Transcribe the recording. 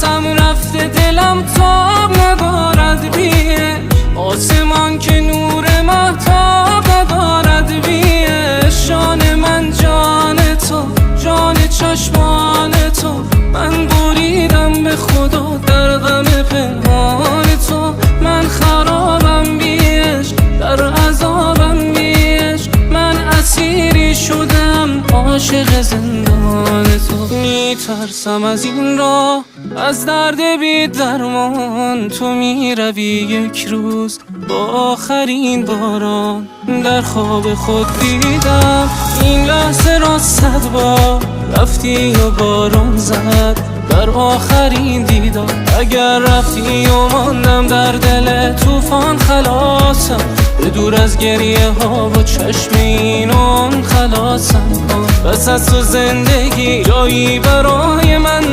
حواسم رفته دلم تاب ندارد بیش، آسمان که نور مهتاب ندارد بیش. جان من جان تو، جان چشمان تو، من بریدم به خدا در غم پنهان تو. من خرابم بیش، در عذابم بیش، من اسیری شدم عاشق زندان تو. میترسم از این راه، از درد بی درمان. تو میروی یک روز با آخرین باران. در خواب خود دیدم این لحظه را 100 بار، رفتی و باران زد در آخرین دیدار. اگر رفتی و ماندم در دل طوفان خلاصم، به دور از گریه ها و چشم اینان خلاصم. بس از تو زندگی جایی برای من